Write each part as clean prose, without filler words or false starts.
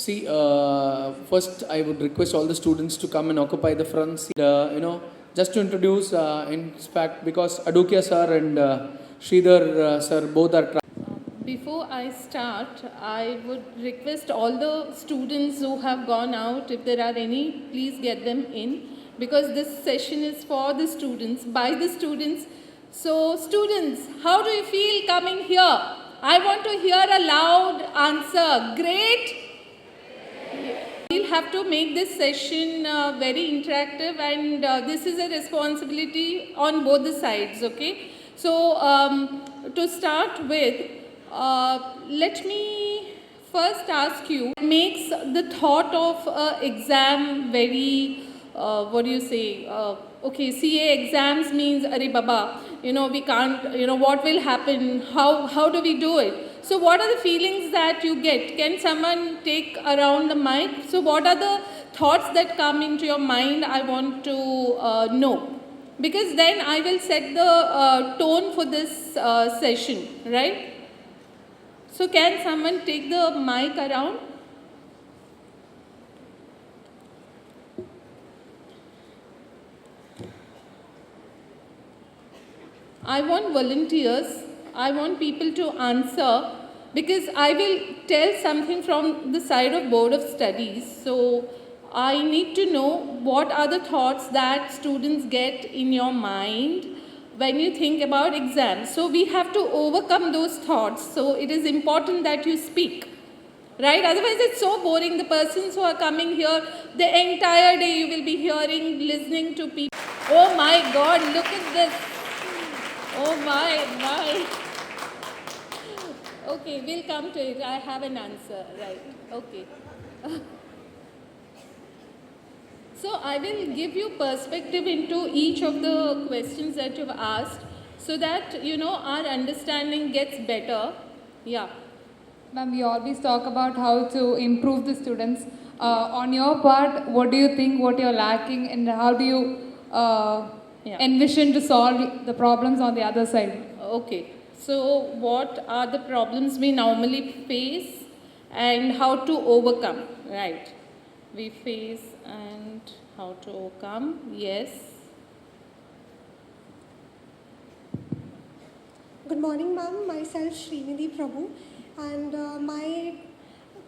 See, first I would request all the students to come and occupy the front seat. Just to introduce, in fact, because Adukia sir and Sridhar sir both are. Before I start, I would request all the students who have gone out, if there are any, please get them in, because this session is for the students, by the students. So students, how do you feel coming here? I want to hear a loud answer. Great? We'll have to make this session very interactive, and this is a responsibility on both the sides, okay? So to start with, let me first ask you, what makes the thought of exam very, okay, CA exams means, Arey Baba, we can't, what will happen, how do we do it? So what are the feelings that you get? Can someone take around the mic? So what are the thoughts that come into your mind? I want to know. Because then I will set the tone for this session, right? So can someone take the mic around? I want volunteers. I want people to answer, because I will tell something from the side of Board of Studies. So I need to know what are the thoughts that students get in your mind when you think about exams. So we have to overcome those thoughts. So it is important that you speak, right? Otherwise it's so boring. The persons who are coming here, the entire day you will be hearing, listening to people. Oh my God, look at this. Oh my. Okay, we'll come to it. I have an answer, right? Okay. So I will give you perspective into each of the questions that you've asked, so that, our understanding gets better. Yeah. Ma'am, we always talk about how to improve the students. On your part, what do you think, what you're lacking, and how do you envision to solve the problems on the other side? Okay. So what are the problems we normally face and how to overcome, right? We face and how to overcome, yes. Good morning, ma'am. Myself, Srinidhi Prabhu, and my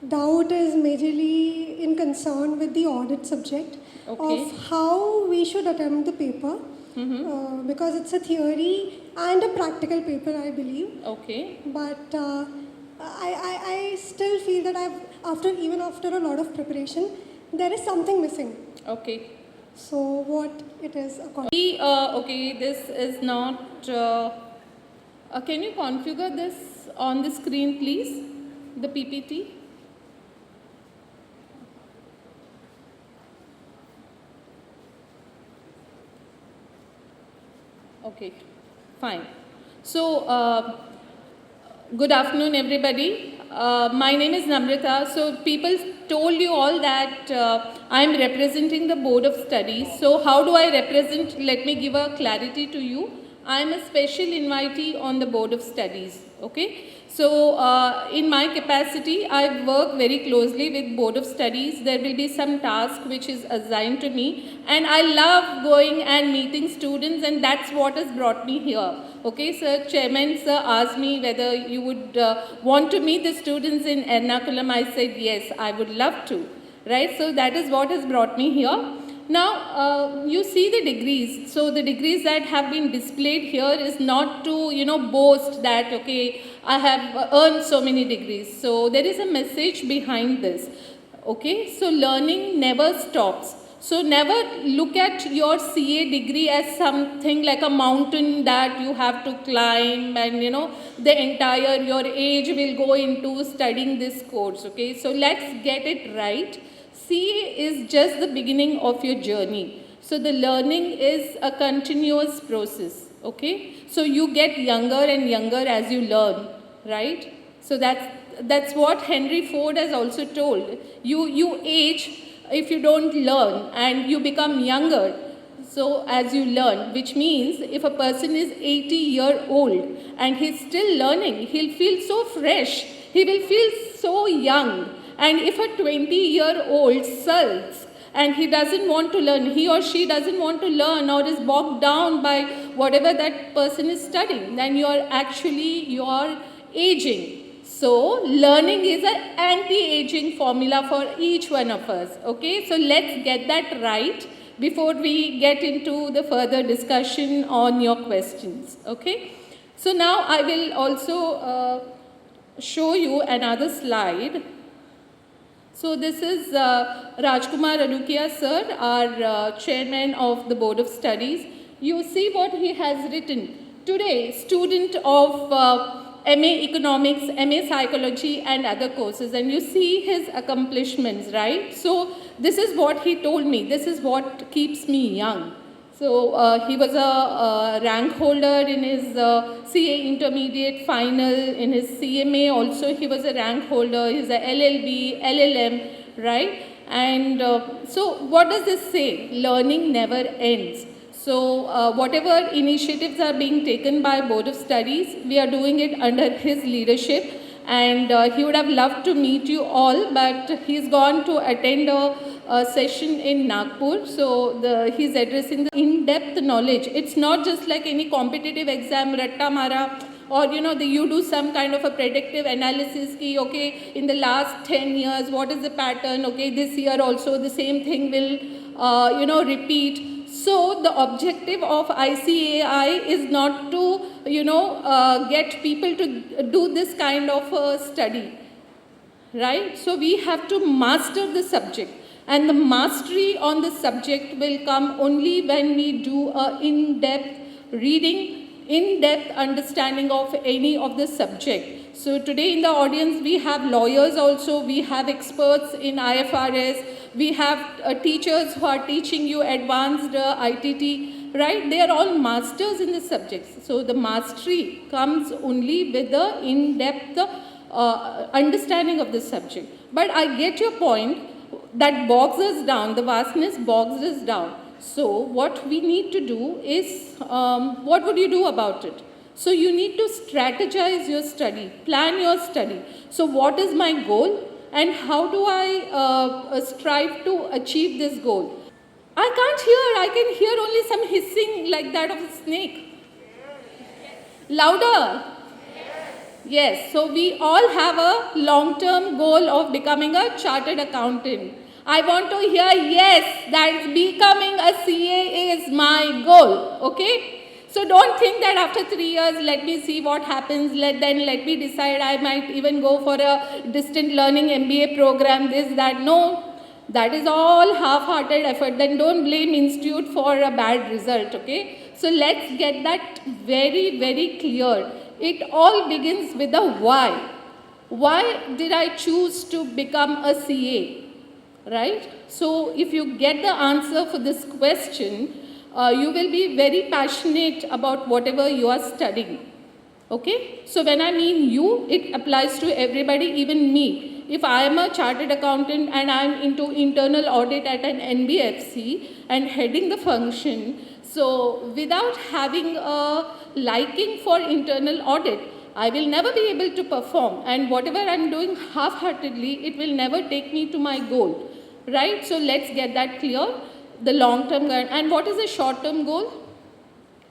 doubt is majorly in concern with the audit subject of how we should attempt the paper. Because it's a theory and a practical paper, I believe. Okay. But I still feel that after a lot of preparation, there is something missing. Okay. So what it is? Okay, this is not. Can you configure this on the screen, please? The PPT. Okay, fine. So, good afternoon, everybody. My name is Namrata. So, people told you all that I am representing the Board of Studies. So, how do I represent? Let me give a clarity to you. I am a special invitee on the Board of Studies. Okay. So, in my capacity, I work very closely with Board of Studies. There will be some task which is assigned to me, and I love going and meeting students, and that's what has brought me here. Okay, sir, Chairman sir asked me whether you would want to meet the students in Ernakulam. I said yes, I would love to. Right, so that is what has brought me here. Now, you see the degrees. So the degrees that have been displayed here is not to, boast that, okay, I have earned so many degrees. So there is a message behind this. Okay, so learning never stops. So never look at your CA degree as something like a mountain that you have to climb, and the entire your age will go into studying this course. Okay, so let's get it right. CA is just the beginning of your journey. So the learning is a continuous process. Okay, so you get younger and younger as you learn, right? So that's what Henry Ford has also told. You age if you don't learn, and you become younger so as you learn, which means if a person is 80-year-old and he's still learning, he'll feel so fresh, he will feel so young, And if a 20-year-old sulks and he doesn't want to learn, he or she doesn't want to learn or is bogged down by whatever that person is studying, then you're aging. So learning is an anti-aging formula for each one of us. Okay, so let's get that right before we get into the further discussion on your questions. Okay, so now I will also show you another slide. So this is Rajkumar Adukia sir, our chairman of the Board of Studies. You see what he has written. Today, student of MA Economics, MA Psychology and other courses, and you see his accomplishments, right? So this is what he told me. This is what keeps me young. So he was a rank holder in his CA intermediate final, in his CMA also he was a rank holder, he's a LLB, LLM, right? And so what does this say? Learning never ends. So whatever initiatives are being taken by Board of Studies, we are doing it under his leadership. And he would have loved to meet you all, but he's gone to attend a session in Nagpur. So he's addressing the in-depth knowledge. It's not just like any competitive exam, ratta mara, or you do some kind of a predictive analysis ki, okay, in the last 10 years, what is the pattern? Okay, this year also the same thing will, repeat. So the objective of ICAI is not to, get people to do this kind of study, right? So we have to master the subject, and the mastery on the subject will come only when we do a in-depth reading, in-depth understanding of any of the subject. So today in the audience we have lawyers also, we have experts in IFRS, we have teachers who are teaching you advanced ITT, right? They are all masters in the subjects. So the mastery comes only with the in-depth understanding of the subject. But I get your point, that bogs us down, the vastness bogs us down. So what we need to do is, what would you do about it? So you need to strategize your study, plan your study. So what is my goal and how do I strive to achieve this goal? I can't hear, I can hear only some hissing like that of a snake. Louder. Yes, so we all have a long-term goal of becoming a chartered accountant. I want to hear yes, that becoming a CA is my goal, okay? So don't think that after 3 years, let me see what happens, let me decide, I might even go for a distant learning MBA program, this, that. No, that is all half-hearted effort. Then don't blame institute for a bad result, okay? So let's get that very, very clear. It all begins with a why. Why did I choose to become a CA, right? So if you get the answer for this question, you will be very passionate about whatever you are studying, okay? So when I mean you, it applies to everybody, even me. If I am a chartered accountant and I am into internal audit at an NBFC and heading the function, so without having a liking for internal audit, I will never be able to perform, and whatever I am doing half-heartedly, it will never take me to my goal, right? So let's get that clear. The long-term goal. And what is the short-term goal?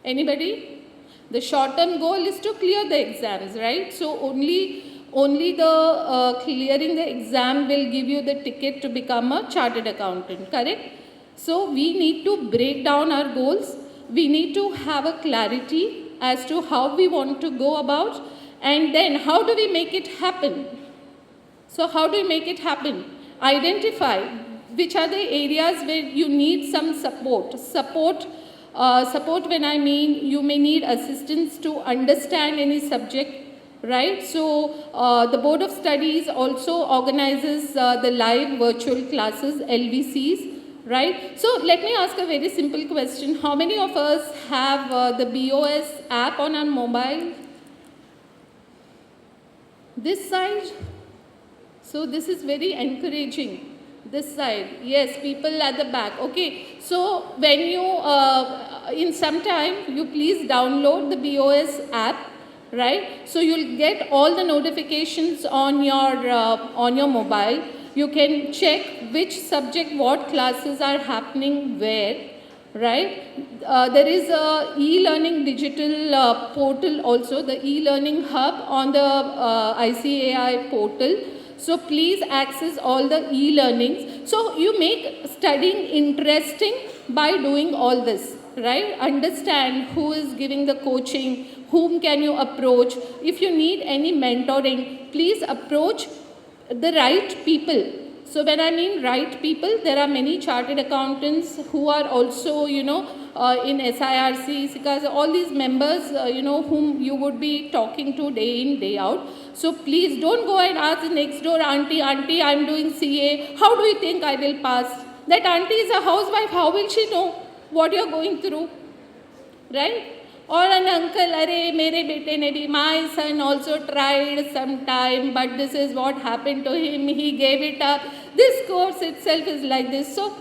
Anybody? The short-term goal is to clear the exams, right? So only the clearing the exam will give you the ticket to become a chartered accountant, correct? So we need to break down our goals. We need to have a clarity as to how we want to go about, and then how do we make it happen? So how do we make it happen? Identify which are the areas where you need some support. Support when I mean you may need assistance to understand any subject, right? So the Board of Studies also organizes the live virtual classes, LVCs, right? So let me ask a very simple question. How many of us have the BOS app on our mobile? This side? So this is very encouraging. This side, yes, people at the back. Okay, so when you, in some time, you please download the BOS app, right? So you'll get all the notifications on your mobile. You can check which subject, what classes are happening where, right? There is a e-learning digital portal also, the e-learning hub on the ICAI portal. So please access all the e-learnings. So you make studying interesting by doing all this, right? Understand who is giving the coaching, whom can you approach. If you need any mentoring, please approach the right people. So when I mean right people, there are many chartered accountants who are also, in SIRC, SICAS, all these members, whom you would be talking to day in, day out. So please don't go and ask the next door auntie, I'm doing CA. How do you think I will pass? That auntie is a housewife. How will she know what you're going through? Right? Or an uncle, "Arey, mere bete ne bhi, my son also tried some time, but this is what happened to him. He gave it up. This course itself is like this." So,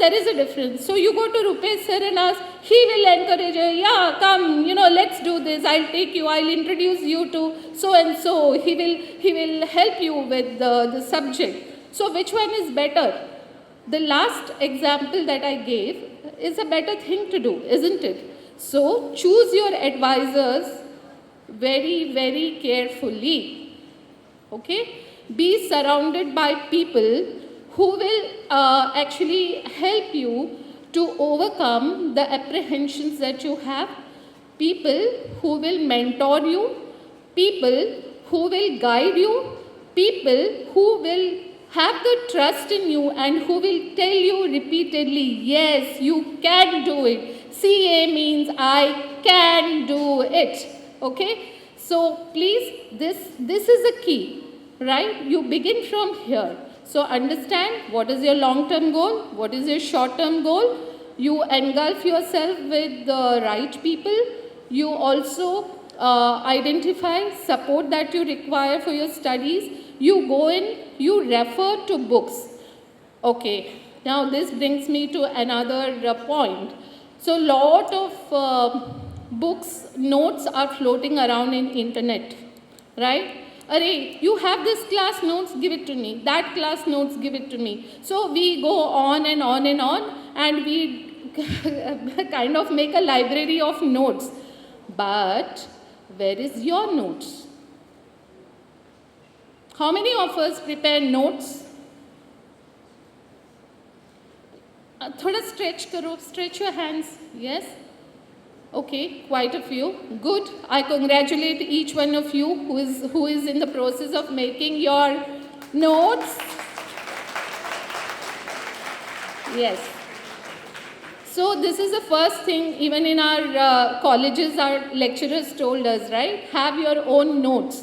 there is a difference. So you go to Rupesh sir and ask, he will encourage you, "Yeah, come, let's do this. I'll take you, I'll introduce you to so and so. He will help you with the subject." So which one is better? The last example that I gave is a better thing to do, isn't it? So choose your advisors very, very carefully. Okay? Be surrounded by people who will actually help you to overcome the apprehensions that you have. People who will mentor you. People who will guide you. People who will have the trust in you and who will tell you repeatedly, "Yes, you can do it. CA means I can do it." Okay? So please, this is a key, right? You begin from here. So understand what is your long-term goal, what is your short-term goal. You engulf yourself with the right people. You also identify support that you require for your studies. You go in, you refer to books. Okay, now this brings me to another point. So lot of books, notes are floating around in internet, right? "Arey, you have this class notes, give it to me. That class notes, give it to me." So we go on and on and on, and we kind of make a library of notes. But where is your notes? How many of us prepare notes? Thoda stretch karo, stretch your hands. Yes? Okay, quite a few. Good. I congratulate each one of you who is in the process of making your notes. Yes. So this is the first thing, even in our colleges, our lecturers told us, right? Have your own notes.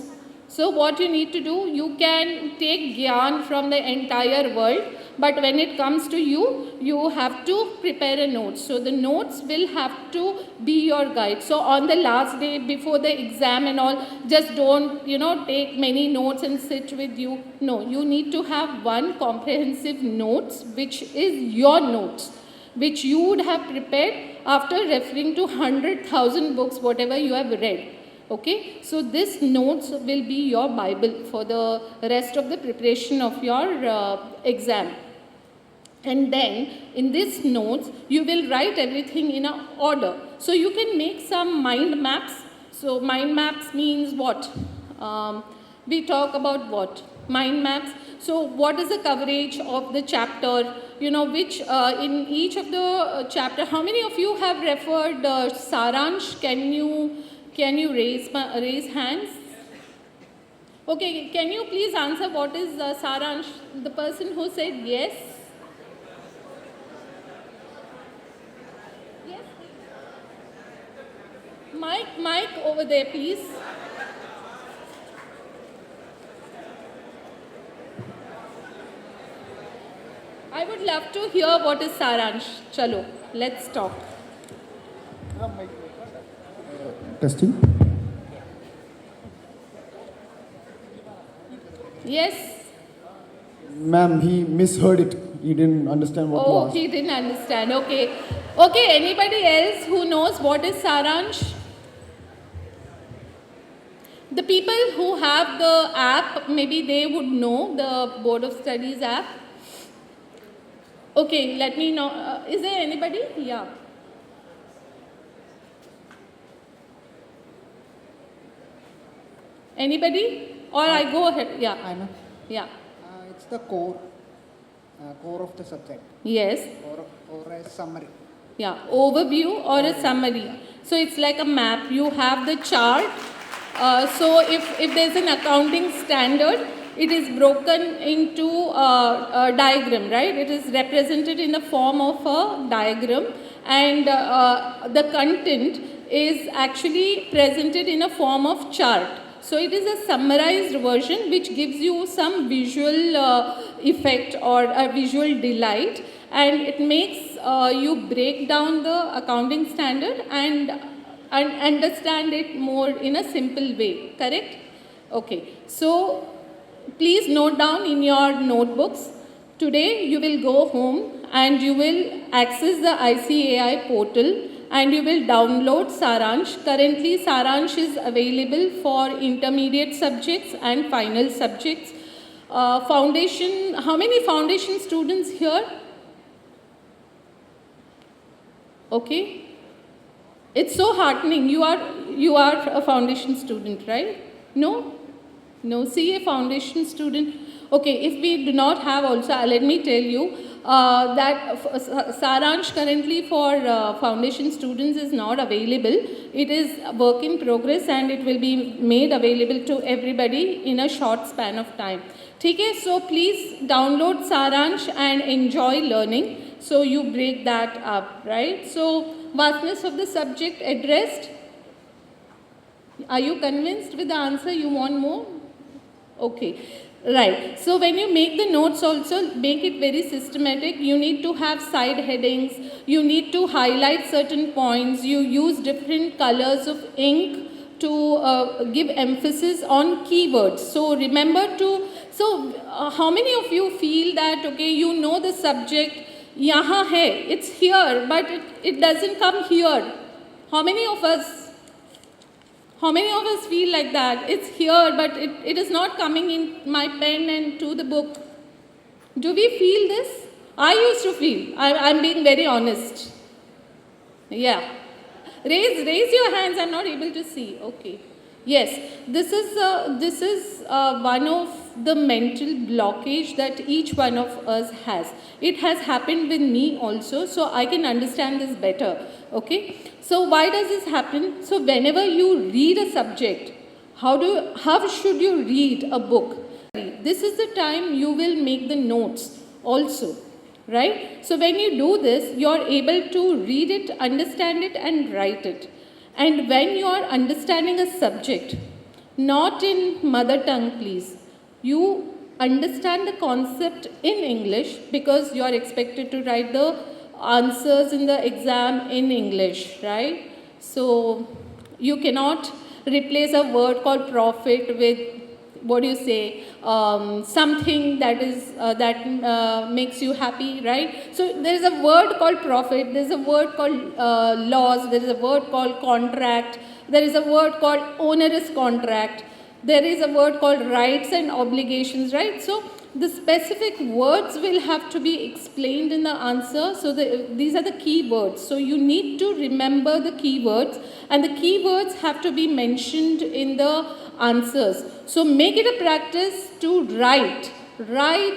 So what you need to do, you can take gyan from the entire world, but when it comes to you, you have to prepare a note. So the notes will have to be your guide. So on the last day before the exam and all, just don't, take many notes and sit with you. No, you need to have one comprehensive notes, which is your notes, which you would have prepared after referring to 100,000 books, whatever you have read. Okay, so this notes will be your Bible for the rest of the preparation of your exam. And then in this notes, you will write everything in an order. So you can make some mind maps. So mind maps means what? We talk about what? Mind maps. So what is the coverage of the chapter? Which in each of the chapter, how many of you have referred Saransh? Can you raise hands? Okay, can you please answer what is Saransh? The person who said yes. Yes. Mic over there, please. I would love to hear what is Saransh. Chalo, let's talk. Testing. Yes. Ma'am, he misheard it. He didn't understand what you Oh, asked. he didn't understand. Okay. Okay, anybody else who knows what is Saransh? The people who have the app, maybe they would know the Board of Studies app. Okay, let me know. Is there anybody? Yeah. Anybody? Or I go ahead. Yeah. I know. Yeah. It's the core of the subject, Yes. or a summary. Yeah. Overview or a summary. So it's like a map. You have the chart. So if there's an accounting standard, it is broken into a diagram, right? It is represented in the form of a diagram, and the content is actually presented in a form of chart. So it is a summarized version which gives you some visual effect or a visual delight, and it makes you break down the accounting standard and understand it more in a simple way, correct? Okay, so please note down in your notebooks. Today you will go home and you will access the ICAI portal and you will download Saransh. Currently Saransh is available for intermediate subjects and final subjects. Foundation, how many foundation students here? Okay. It's so heartening. You are a foundation student, right? No? No, CA foundation student. Okay, if we do not have also, let me tell you that Saransh currently for foundation students is not available. It is a work in progress and it will be made available to everybody in a short span of time. Okay, so please download Saransh and enjoy learning. So you break that up, right? So vastness of the subject addressed. Are you convinced with the answer? You want more? Okay, right. So when you make the notes also, make it very systematic. You need to have side headings. You need to highlight certain points. You use different colors of ink to give emphasis on keywords. So remember to, how many of you feel that, okay, you know the subject, yahan hai, it's here, but it doesn't come here. How many of us feel like that? It's here, but it is not coming in my pen and to the book. Do we feel this? I used to feel. I'm being very honest. Yeah. Raise your hands. I'm not able to see. Okay. Yes. This is one of the mental blockage that each one of us has. It has happened with me also, so I can understand this better. Okay. So why does this happen? So whenever you read a subject, how should you read a book? This is the time you will make the notes also, right? So when you do this, you are able to read it, understand it and write it. And when you are understanding a subject, not in mother tongue please, you understand the concept in English because you are expected to write the answers in the exam in English, right? So you cannot replace a word called profit with, what do you say, something that is makes you happy, right? So there is a word called profit, there is a word called loss, there is a word called contract, there is a word called onerous contract, there is a word called rights and obligations, right? So the specific words will have to be explained in the answer. So these are the key words. So you need to remember the keywords, and the keywords have to be mentioned in the answers. So make it a practice to write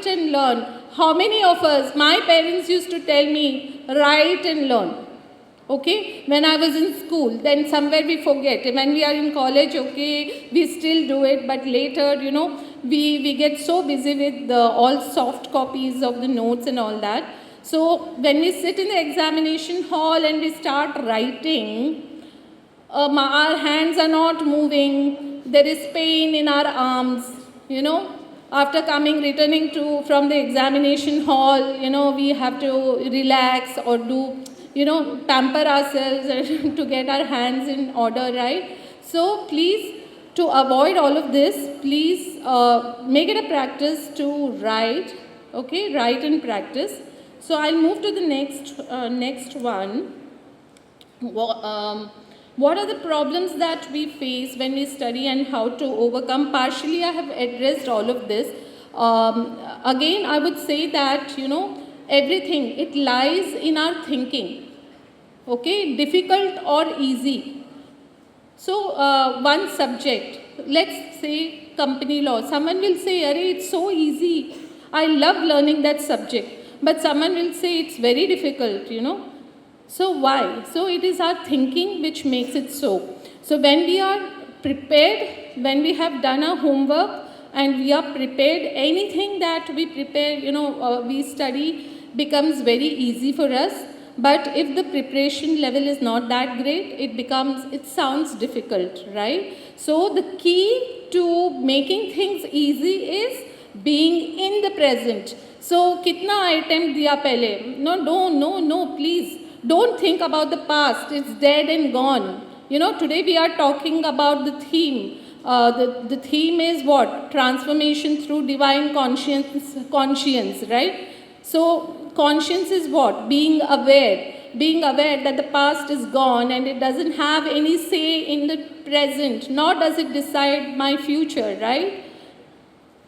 and learn. How many of us, my parents used to tell me, write and learn. Okay, when I was in school, then somewhere we forget. When we are in college, okay, we still do it, but later, you know, we get so busy with all soft copies of the notes and all that. So when we sit in the examination hall and we start writing, our hands are not moving, there is pain in our arms, you know. After returning from the examination hall, you know, we have to relax or do, you know, pamper ourselves to get our hands in order, right? So please, to avoid all of this, please make it a practice to write, okay? Write and practice. So I'll move to the next one. What are the problems that we face when we study and how to overcome? Partially, I have addressed all of this. Again, I would say that, everything, it lies in our thinking. Okay, difficult or easy. So, one subject, let's say company law. Someone will say, Arey, it's so easy. I love learning that subject. But someone will say it's very difficult, So why? So it is our thinking which makes it so. So when we are prepared, when we have done our homework and we are prepared, anything that we prepare, we study becomes very easy for us. But if the preparation level is not that great, it sounds difficult, right? So the key to making things easy is being in the present. So, kitna item diya pehle? No, please. Don't think about the past. It's dead and gone. Today we are talking about the theme. The theme is what? Transformation through divine conscience, right? So, conscience is what? Being aware. Being aware that the past is gone and it doesn't have any say in the present, nor does it decide my future, right?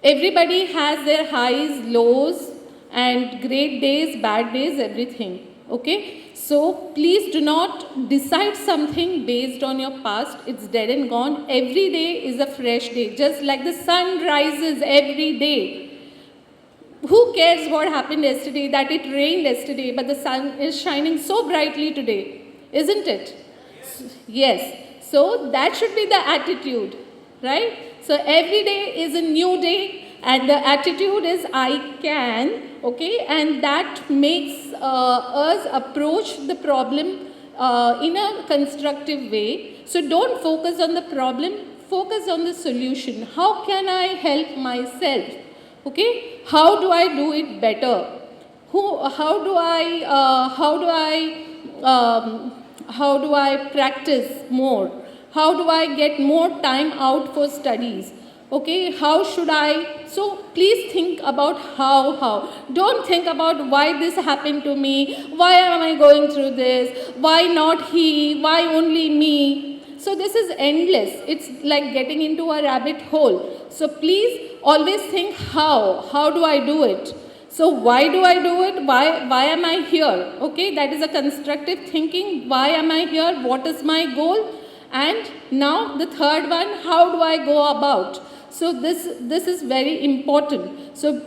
Everybody has their highs, lows, and great days, bad days, everything. Okay? So, please do not decide something based on your past. It's dead and gone. Every day is a fresh day. Just like the sun rises every day. Who cares what happened yesterday, that it rained yesterday, but the sun is shining so brightly today? Isn't it? Yes. So, that should be the attitude. Right? So every day is a new day and the attitude is I can, okay, and that makes us approach the problem in a constructive way. So don't focus on the problem, focus on the solution. How can I help myself? Okay, how do I do it better? How do I practice more? How do I get more time out for studies? Okay, how should I? So please think about how. Don't think about why this happened to me, why am I going through this, why not he, why only me. So this is endless. It's like getting into a rabbit hole. So please always think how do I do it? So why do I do it? Why am I here? Okay, that is a constructive thinking. Why am I here? What is my goal? And now the third one, how do I go about? So this is very important. So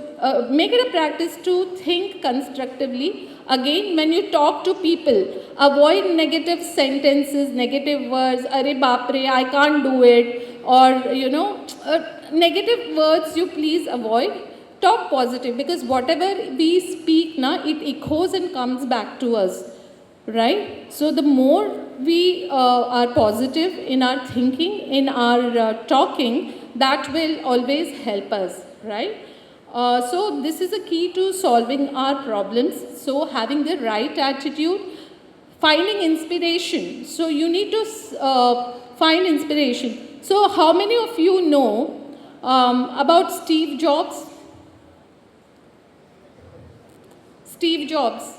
make it a practice to think constructively. Again, when you talk to people, avoid negative sentences, negative words, Arey baapre, I can't do it, or negative words you please avoid. Talk positive, because whatever we speak now, it echoes and comes back to us. Right? So the more we are positive in our thinking, in our talking, that will always help us, right? So this is a key to solving our problems. So having the right attitude, finding inspiration. So you need to find inspiration. So how many of you know about Steve Jobs? Steve Jobs.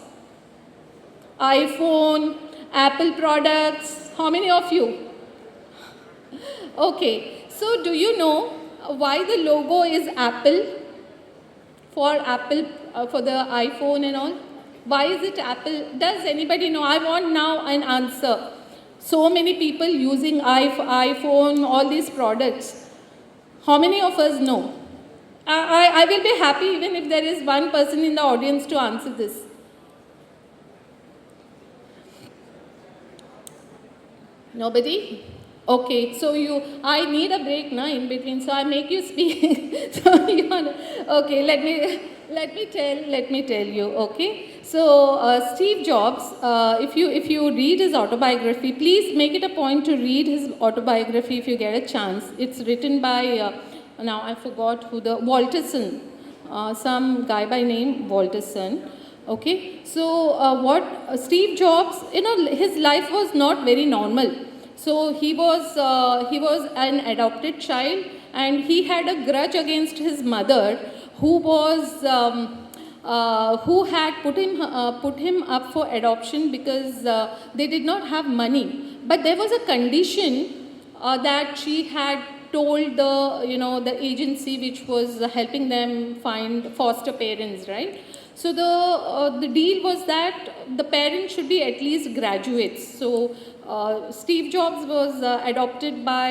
iPhone, Apple products. How many of you? Okay. So do you know why the logo is Apple? For Apple, for the iPhone and all? Why is it Apple? Does anybody know? I want now an answer. So many people using iPhone, all these products. How many of us know? I will be happy even if there is one person in the audience to answer this. Nobody? Okay, so I need a break now in between, so I make you speak. So okay, let me tell you. Okay, so Steve Jobs, if you read his autobiography, please make it a point to read his autobiography if you get a chance. It's written by now I forgot Walterson, some guy by name Walterson. Okay, so what Steve Jobs, his life was not very normal. So he was an adopted child, and he had a grudge against his mother, who had put him up for adoption because they did not have money. but there was a condition that she had told the agency which was helping them find foster parents, right? So the deal was that the parents should be at least graduates. So Steve Jobs was adopted by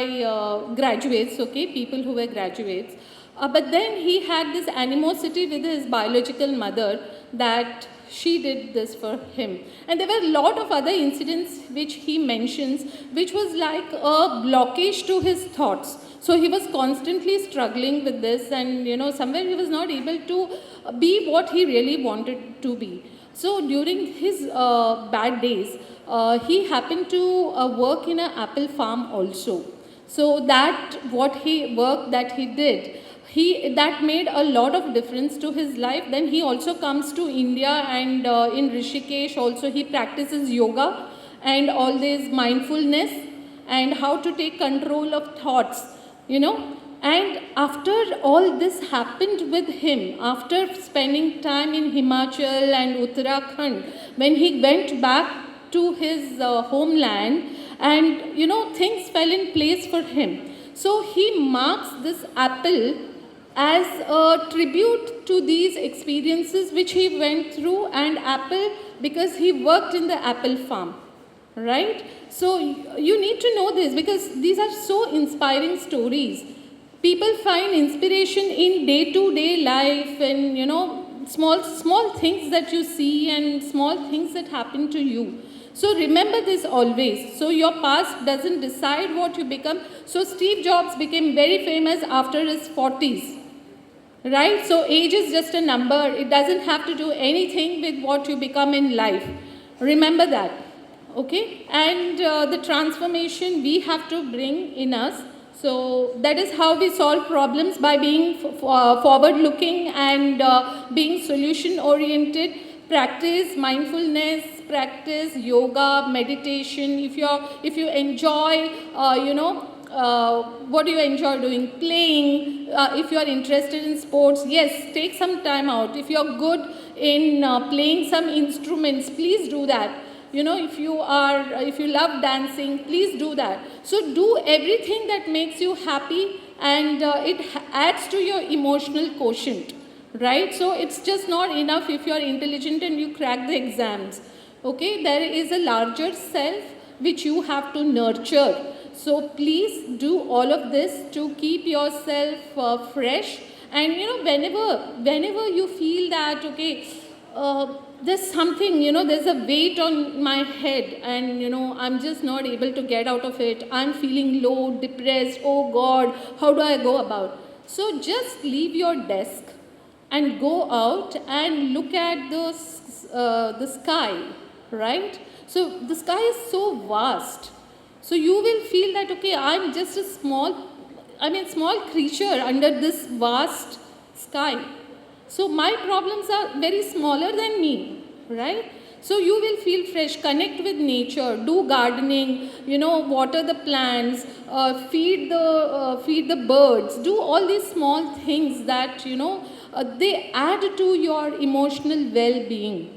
graduates, okay, people who were graduates. But then he had this animosity with his biological mother that she did this for him. And there were a lot of other incidents which he mentions, which was like a blockage to his thoughts. So he was constantly struggling with this, and somewhere he was not able to be what he really wanted to be. So during his bad days, he happened to work in an apple farm also. So that work that he did, that made a lot of difference to his life. Then he also comes to India, and in Rishikesh also he practices yoga and all this mindfulness and how to take control of thoughts, And after all this happened with him, after spending time in Himachal and Uttarakhand, when he went back to his homeland, and things fell in place for him. So he marks this apple as a tribute to these experiences which he went through, and apple because he worked in the apple farm, right? So you need to know this, because these are so inspiring stories. People find inspiration in day-to-day life, and small things that you see and small things that happen to you. So remember this always. So your past doesn't decide what you become. So Steve Jobs became very famous after his 40s. Right? So age is just a number. It doesn't have to do anything with what you become in life. Remember that. Okay? And the transformation we have to bring in us. So that is how we solve problems, by being forward-looking and being solution-oriented. Practice mindfulness, practice yoga, meditation. If you enjoy, what do you enjoy doing? Playing. If you are interested in sports, yes, take some time out. If you are good in playing some instruments, please do that. If you love dancing, please do that. So do everything that makes you happy, and it adds to your emotional quotient, right? So it's just not enough if you are intelligent and you crack the exams. Okay, there is a larger self which you have to nurture. So please do all of this to keep yourself fresh. And whenever you feel that, okay, there's something, there's a weight on my head, and I'm just not able to get out of it. I'm feeling low, depressed. Oh God, how do I go about? So just leave your desk and go out and look at the sky, right? So the sky is so vast. So you will feel that, okay, I'm just a small creature under this vast sky. So my problems are very smaller than me, right? So you will feel fresh, connect with nature, do gardening, water the plants, feed the birds, do all these small things that, they add to your emotional well-being.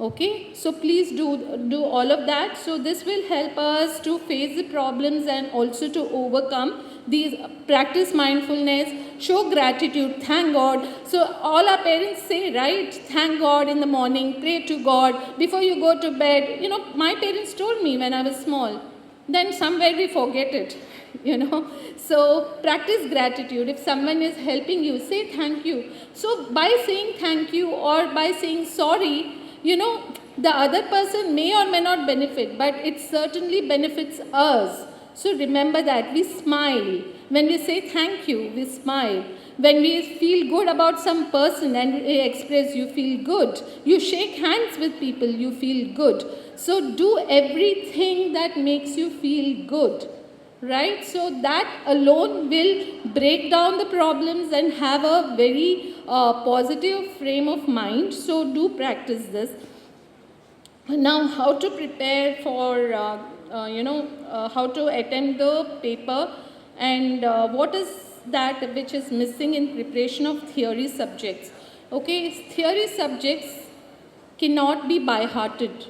Okay, so please do all of that. So this will help us to face the problems and also to overcome these. Practice mindfulness, show gratitude, thank God. So all our parents say, right, thank God in the morning, pray to God before you go to bed. My parents told me when I was small. Then somewhere we forget it, So practice gratitude. If someone is helping you, say thank you. So by saying thank you or by saying sorry, the other person may or may not benefit, but it certainly benefits us. So remember that. We smile. When we say thank you, we smile. When we feel good about some person and express you feel good, you shake hands with people, you feel good. So do everything that makes you feel good, right? So that alone will break down the problems and have a very positive frame of mind. So do practice this. Now, how to prepare for, how to attempt the paper, and what is that which is missing in preparation of theory subjects. Okay, theory subjects cannot be by-hearted.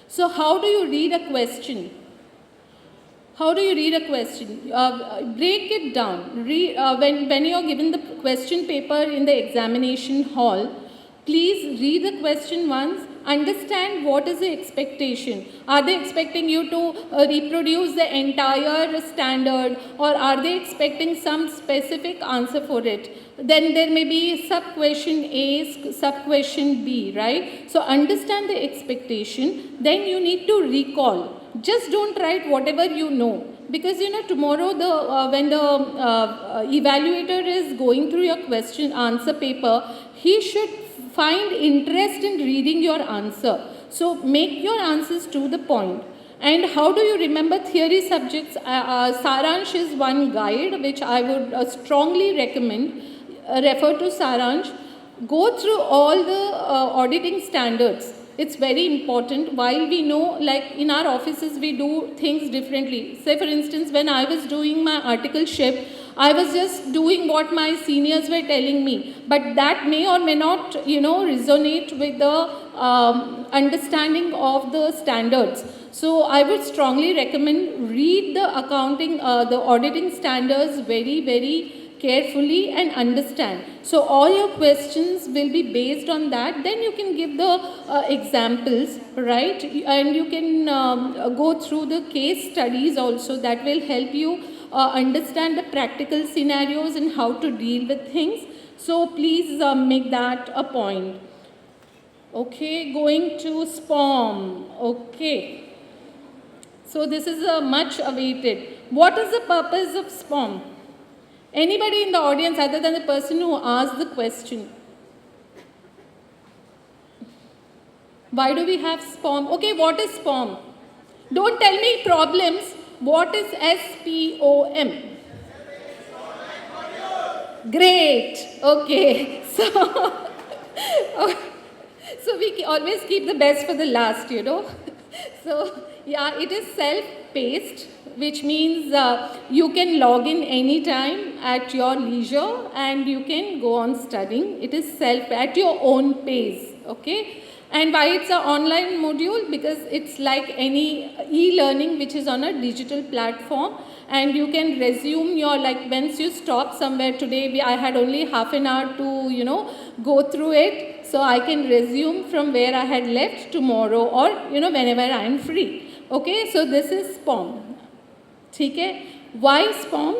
So how do you read a question? How do you read a question? Break it down. When you are given the question paper in the examination hall, please read the question once, understand what is the expectation. Are they expecting you to reproduce the entire standard, or are they expecting some specific answer for it? Then there may be sub-question A, sub-question B, right? So understand the expectation, then you need to recall. Just don't write whatever you know, because tomorrow when the evaluator is going through your question answer paper, he should find interest in reading your answer. So make your answers to the point. And how do you remember theory subjects? Saransh is one guide which I would strongly recommend. Refer to Saransh. Go through all the auditing standards. It's very important. While we know, like in our offices, we do things differently. Say, for instance, when I was doing my articleship, I was just doing what my seniors were telling me. But that may or may not, resonate with the understanding of the standards. So I would strongly recommend read the the auditing standards very, very carefully and understand. So all your questions will be based on that. Then you can give the examples, right? And you can go through the case studies also. That will help you understand the practical scenarios and how to deal with things. So please make that a point. Okay, going to SPOM. Okay. So this is a much awaited. What is the purpose of SPOM? Anybody in the audience other than the person who asked the question? Why do we have SPOM? Okay, what is SPOM? Don't tell me problems. What is SPOM? Great. Okay. So we always keep the best for the last, So yeah, it is self-paced, which means you can log in anytime at your leisure and you can go on studying. It is at your own pace, okay? And why it's an online module? Because it's like any e-learning which is on a digital platform, and you can resume your, like once you stop somewhere. Today I had only half an hour to, go through it. So I can resume from where I had left tomorrow, or, whenever I am free. Okay, so this is SPOM. Okay? Why SPOM?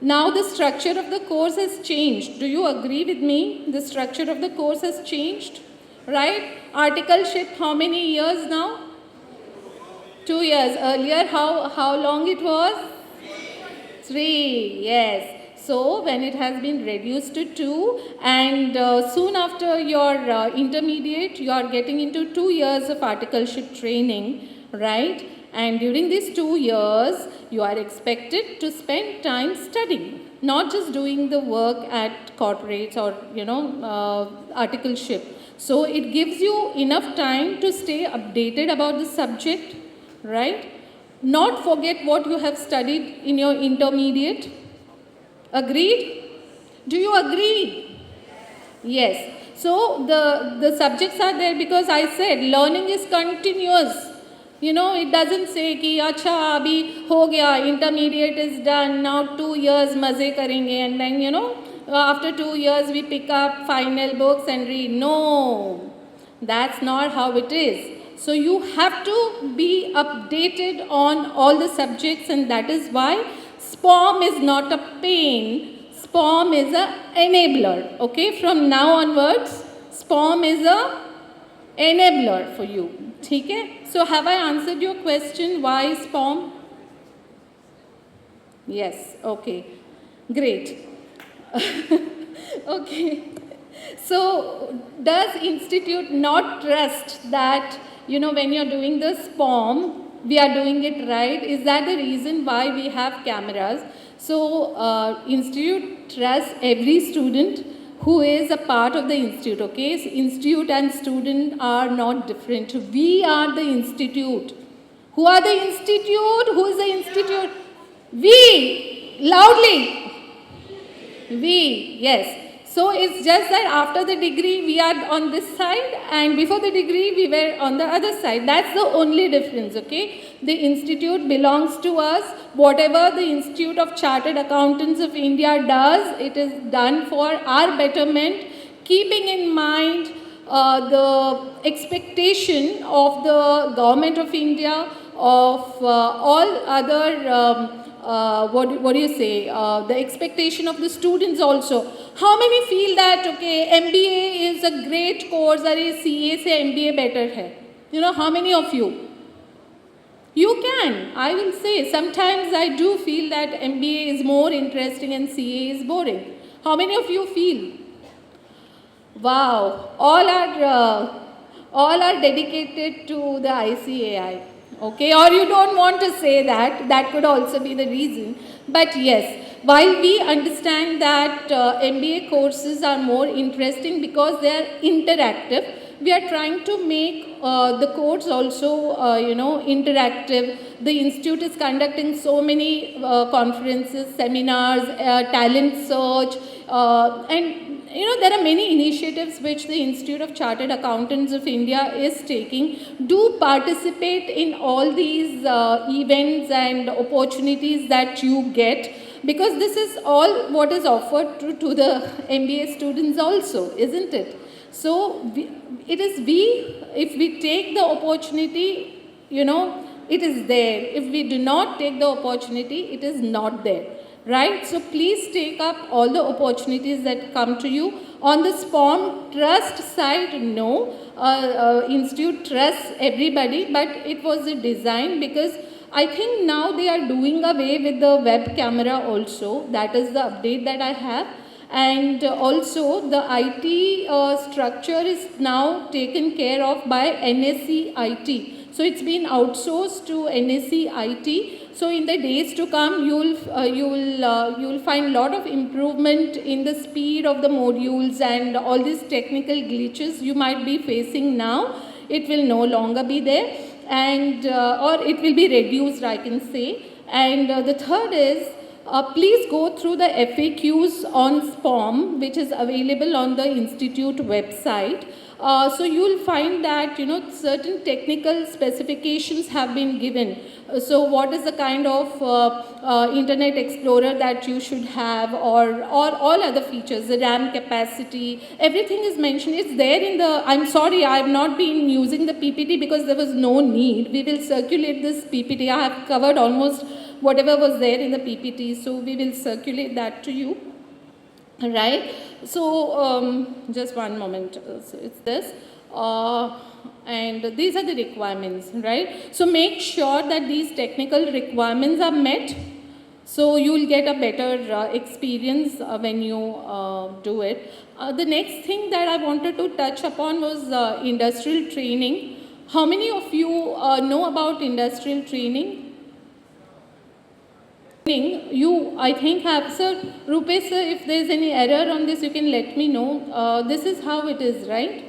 Now the structure of the course has changed. Do you agree with me? The structure of the course has changed, right? Articleship, how many years now? 2 years. Earlier, how long it was? 3. Yes. So when it has been reduced to 2, and soon after your intermediate, you are getting into 2 years of articleship training, right? And during these 2 years, you are expected to spend time studying, not just doing the work at corporates or, articleship. So it gives you enough time to stay updated about the subject, right? Not forget what you have studied in your intermediate. Agreed? Do you agree? Yes. So the subjects are there because I said learning is continuous. It doesn't say ki acha abhi ho gaya, intermediate is done, now 2 years maze karenge, and then after 2 years we pick up final books and read. No, that's not how it is. So you have to be updated on all the subjects, and that is why SPOM is not a pain. SPOM is an enabler. Okay, from now onwards, SPOM is a enabler for you. Okay? So have I answered your question? Why SPOM? Yes. Okay. Great. Okay. So does institute not trust that, when you're doing the SPOM, we are doing it right? Is that the reason why we have cameras? So institute trusts every student who is a part of the institute, okay? So institute and student are not different. We are the institute. Who are the institute? Who is the institute? We. Loudly. We. Yes. So it's just that after the degree we are on this side, and before the degree we were on the other side. That's the only difference, okay? The institute belongs to us. Whatever the Institute of Chartered Accountants of India does, it is done for our betterment, keeping in mind the expectation of the government of India, of all other what do you say, the expectation of the students also. How many feel that, okay, MBA is a great course, or CA se MBA better hai? You know, how many of you? You can, I will say, sometimes I do feel that MBA is more interesting and CA is boring. How many of you feel? Wow, all are dedicated to the ICAI. Okay, or you don't want to say that, that could also be the reason. But yes, while we understand that MBA courses are more interesting because they are interactive, we are trying to make the course also, interactive. The institute is conducting so many conferences, seminars, talent search, and there are many initiatives which the Institute of Chartered Accountants of India is taking. Do participate in all these events and opportunities that you get, because this is all what is offered to the MBA students also, isn't it? So if we take the opportunity, it is there. If we do not take the opportunity, it is not there. Right? So please take up all the opportunities that come to you. On the SPOM trust side, no. Institute trusts everybody, but it was a design, because I think now they are doing away with the web camera also. That is the update that I have. And also the IT structure is now taken care of by NSE IT. So it's been outsourced to NSE IT. So in the days to come, you will find a lot of improvement in the speed of the modules, and all these technical glitches you might be facing now, it will no longer be there, and or it will be reduced, I can say. And the third is, please go through the FAQs on SPOM, which is available on the institute website. So you will find that certain technical specifications have been given. So what is the kind of Internet Explorer that you should have, or all other features, the RAM capacity, everything is mentioned. It's there in the, I'm sorry, I have not been using the PPT because there was no need. We will circulate this PPT. I have covered almost whatever was there in the PPT, so we will circulate that to you. Right? So just one moment. So it's this. And these are the requirements, right? So make sure that these technical requirements are met, so you will get a better experience when you do it. The next thing that I wanted to touch upon was industrial training. How many of you know about industrial training? You, I think, have, sir, Rupesh sir, if there is any error on this, you can let me know. This is how it is, right?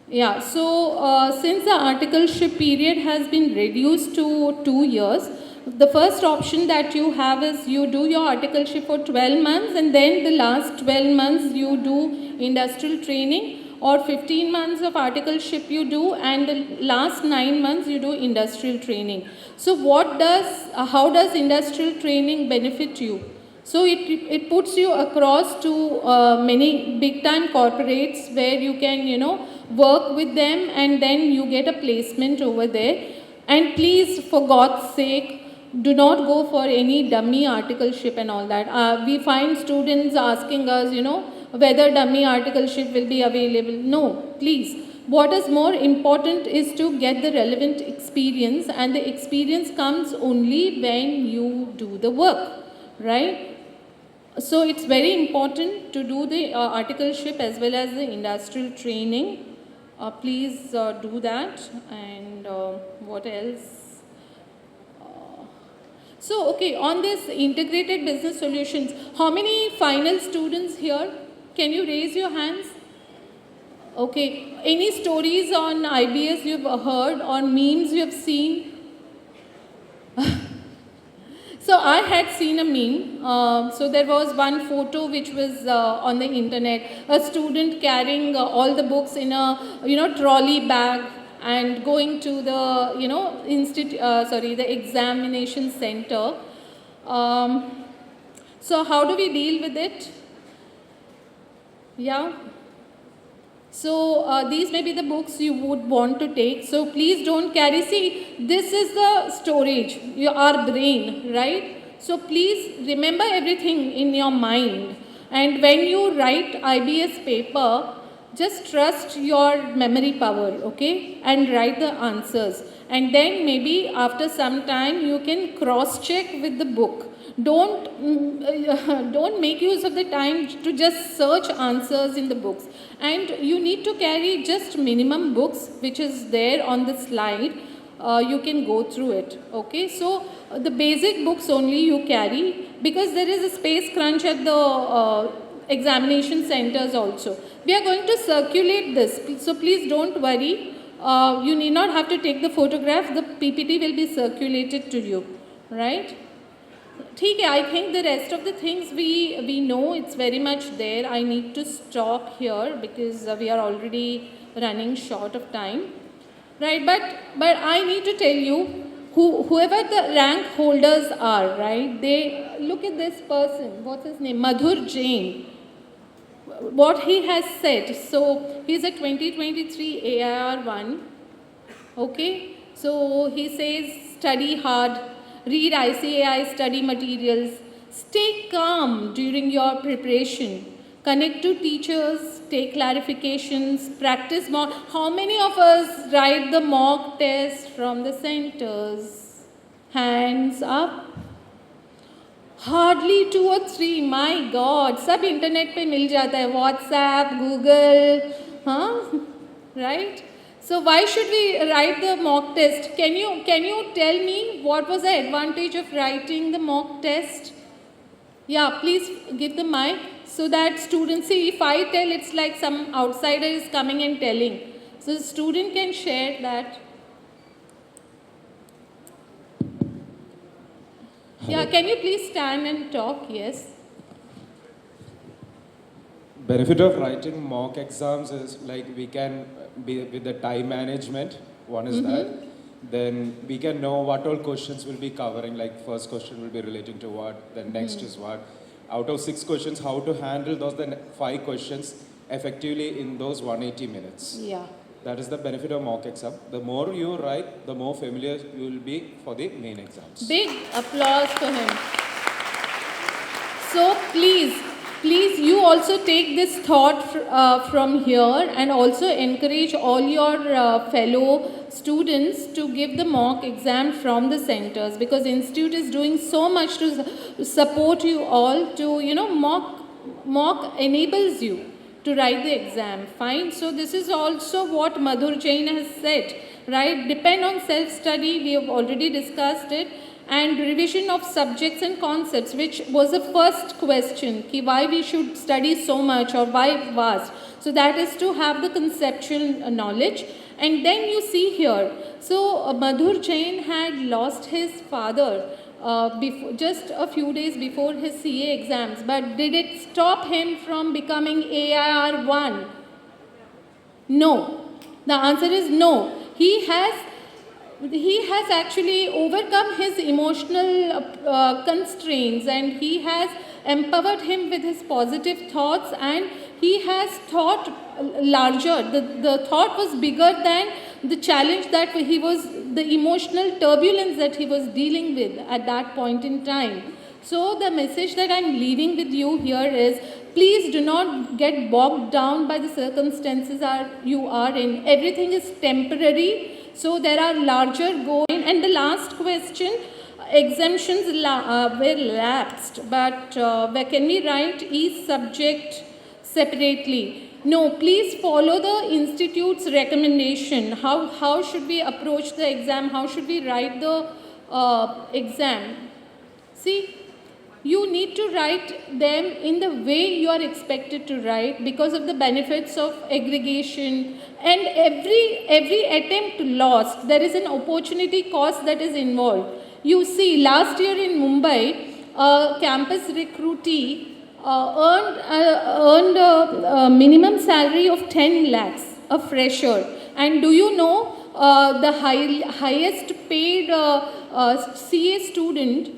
Yeah, so since the articleship period has been reduced to 2 years, the first option that you have is you do your articleship for 12 months, and then the last 12 months you do industrial training, or 15 months of articleship you do, and the last 9 months you do industrial training. So how does industrial training benefit you? So it puts you across to many big time corporates where you can, work with them, and then you get a placement over there. And please, for God's sake, do not go for any dummy articleship and all that. We find students asking us, whether dummy articleship will be available. No, please. What is more important is to get the relevant experience, and the experience comes only when you do the work, right? So it's very important to do the articleship as well as the industrial training. Please do that. And what else? So, okay, on this integrated business solutions, how many final students here? Can you raise your hands? Okay, any stories on IBS you've heard, or memes you have seen? So So I had seen a meme. So there was one photo which was on the internet, a student carrying all the books in a trolley bag and going to the the examination center. So how do we deal with it? Yeah. So these may be the books you would want to take. So please don't carry. See, this is the storage, our brain, right? So please remember everything in your mind. And when you write IBS paper, just trust your memory power, okay? And write the answers. And then maybe after some time you can cross-check with the book. Don't make use of the time to just search answers in the books. And you need to carry just minimum books which is there on the slide. You can go through it, okay? So the basic books only you carry, because there is a space crunch at the examination centers also. We are going to circulate this, so please don't worry. You need not have to take the photograph. The PPT will be circulated to you, right? Okay, I think the rest of the things we know, it's very much there. I need to stop here because we are already running short of time, right? But I need to tell you, whoever the rank holders are, right? They look at this person. What's his name? Madhur Jain. What he has said. So he's a 2023 AIR1. Okay. So he says, study hard. Read ICAI study materials. Stay calm during your preparation. Connect to teachers. Take clarifications. Practice mock. How many of us write the mock test from the centers? Hands up. Hardly 2 or 3. My God. सब internet पे मिल जाता है. WhatsApp, Google, huh? Right? So why should we write the mock test? Can you tell me what was the advantage of writing the mock test? Yeah, please give the mic so that students see. If I tell, it's like some outsider is coming and telling. So the student can share that. Yeah, can you please stand and talk? Yes. Benefit of writing mock exams is like we can be with the time management. One is that. Then we can know what all questions will be covering. Like first question will be relating to what. Then next is what. Out of 6 questions, how to handle those then 5 questions effectively in those 180 minutes. Yeah. That is the benefit of mock exam. The more you write, the more familiar you will be for the main exams. Big applause for him. So please, you also take this thought from here and also encourage all your fellow students to give the mock exam from the centers, because Institute is doing so much to support you all to, mock enables you to write the exam. Fine. So this is also what Madhur Jain has said, right? Depend on self-study. We have already discussed it. And revision of subjects and concepts, which was the first question, why we should study so much or why vast. So that is to have the conceptual knowledge. And then you see here, so Madhur Jain had lost his father just a few days before his CA exams. But did it stop him from becoming AIR1? No. The answer is no. He has actually overcome his emotional constraints, and he has empowered him with his positive thoughts, and he has thought larger. The thought was bigger than the challenge that he was, the emotional turbulence that he was dealing with at that point in time. So the message that I'm leaving with you here is, please do not get bogged down by the circumstances you are in. Everything is temporary. So there are larger goals. And the last question, exemptions were lapsed, but where can we write each subject separately? No, please follow the institute's recommendation. How should we approach the exam? How should we write the exam? See, you need to write them in the way you are expected to write because of the benefits of aggregation, and every attempt lost, there is an opportunity cost that is involved. You see, last year in Mumbai, a campus recruitee earned a minimum salary of 10 lakhs, a fresher. And do you know the highest paid CA student,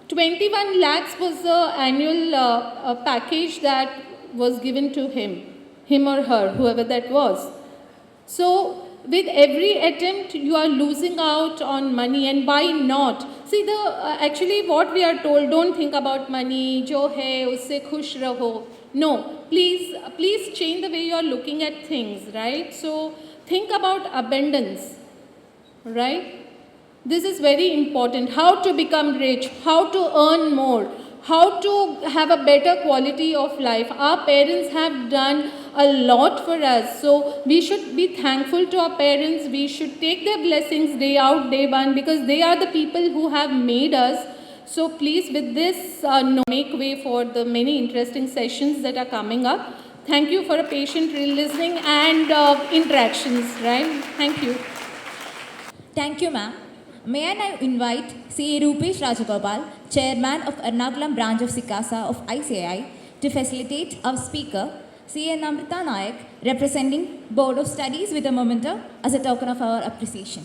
21 lakhs was the annual package that was given to him or her, whoever that was. So with every attempt, you are losing out on money, and why not? See, actually what we are told, don't think about money, jo hai, usse khush raho. No, please change the way you are looking at things, right? So think about abundance, right? This is very important. How to become rich, how to earn more, how to have a better quality of life. Our parents have done a lot for us. So we should be thankful to our parents. We should take their blessings day out, day one, because they are the people who have made us. So please, with this, make way for the many interesting sessions that are coming up. Thank you for a patient listening and interactions, right? Thank you. Thank you, ma'am. May I now invite C.A. Rupesh Rajagopal, Chairman of Ernakulam branch of SICASA of ICAI, to facilitate our speaker, C.A. Namrata Nayak, representing Board of Studies with a memento as a token of our appreciation.